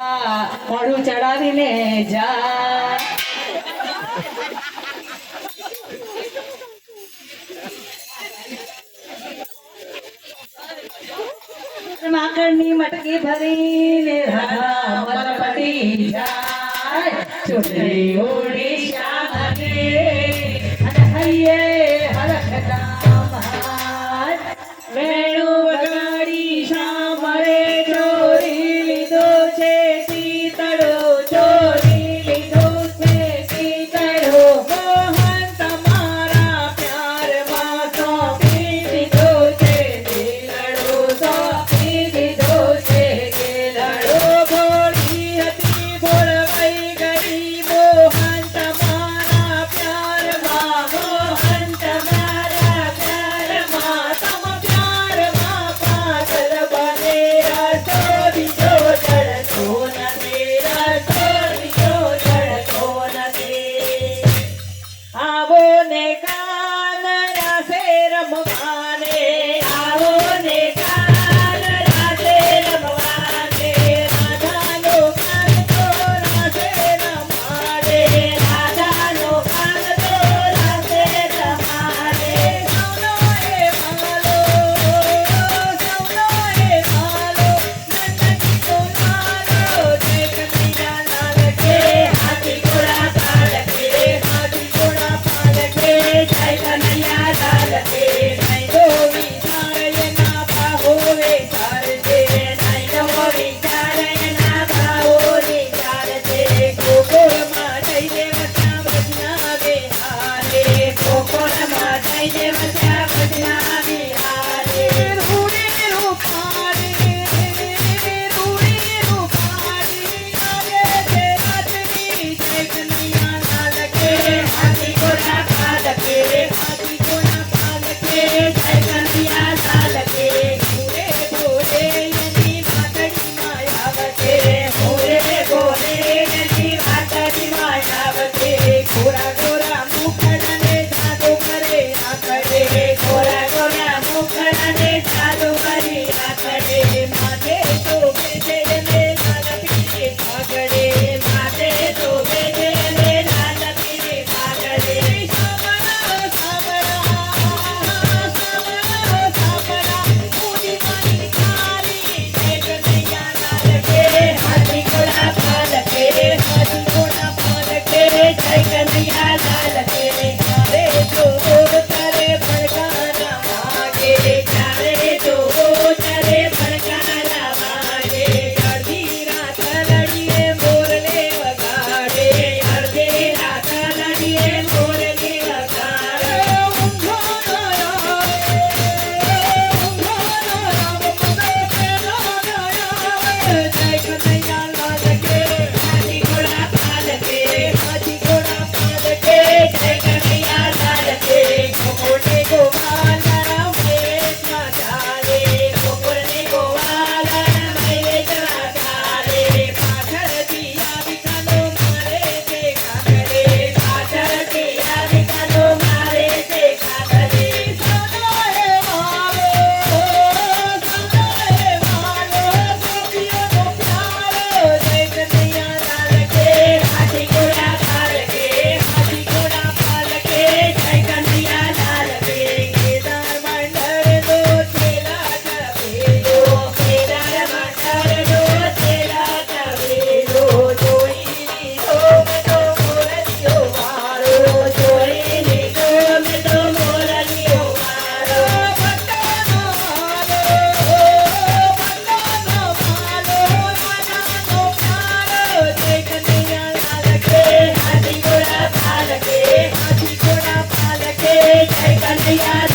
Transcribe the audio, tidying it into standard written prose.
મોઢું ચડાવીને જા માકડની મટકી ભરીને રાધા મલપટી જાય છોકરી ઓડી શ્યામને અને હૈયે હરખતા મહાન વેણુ વગાડી શામરે ચોરી લીધો છે સીતળો ચોરી લીધો છે સીતળો મોહન તમારા પ્યારમાં સોંપી દીધો છે દિલડો સોંપી દીધો છે દિલડો ભોળી હતી ભોળવાઈ ગઈ મોહન તમારા પ્યારમાં મોહન તમારા પ્યારમાં તમ પ્યારમાં પાગલ બને રસો બીજો જડતો નથી રસો બીજો જડતો નથી આવો ને કાન રાસે રમવાને આવો ને કાન રાસે રમવાને રાધાનો કાન તો રાસે રમાડે રાધાનો કાન તો રાસે રમાડે સૌનો એ માલો નંદકી તો લાલો જય કનૈયા લાલ કે હાથી ઘોડા પાલકે જય કનૈયા લાલ કે નૈનો વિચારયના બાહોવે ચાલજે નૈનો વિચારયના બાહોવે ચાલજે ગોકુળમાં જઈને વસ્યા વચના વિહારે ગોકુળમાં જઈને વસ્યા વચના વિહારે રૂડી રૂપારી આવે છે રાતની જય કનૈયા લાલ કે હાથી ઘોડા પાલકે જય કનૈયા લાલ કે ભોરે ભોરે એની વાતડીમાં આવતે ભોરે ભોરે એની વાતડીમાં આવતે ગોરા ગોરા મુખડને જાદુ કરે આકડે ગોરા ગોરા મુખડને જાદુ કરી આકડે માથે તો બેજે ને લાલ પીરે ભાગડે માથે તો બેજે ને લાલ પીરે ભાગડે સાબરા ઉડી મારી તારી જય કનૈયા લાલ કે હાથી ઘોડા પાલકે જય કનૈયા લાલ કે ચારે તો તારે ભડકાના વાગે ચારે તો તારે ભડકાના વાગે અડધી રાત લડીએ મોરલે વગાડે અડધી રાત લડીએ મોરલે વગાડે ઊંઘો ન આવે જય કનૈયા લાલ કે હાથી ઘોડા પાલકે જય કનૈયા લાલ કે ગોકુળને ગોવાલા મહેશમાં ચાલે ગોકુળને ગોવાલા મહેશમાં ચાલે પાછળથી આવી કાનો મારે છે કાકડે પાછળથી આવી કાનો મારે છે કાકડે સૌનો એ મારો ગોપીઓનો પ્યારો જય કનૈયા લાલ કે હાથી ઘોડા પાલકે જય કનૈયા લાલ કે કેદાર મંડળનો છેલા ચવેલો કેદાર મંડળનો છેલા ચવેલો જોઈ લીધો મેં તો મોરલીઓ મારો જોઈ લીધો મેં તો મોરલીઓ મારો પટ્ટાનો માલો નાનાનો પ્યારો જય કનૈયા લાલ કે હાથી ઘોડા પાલકે જય કનૈયા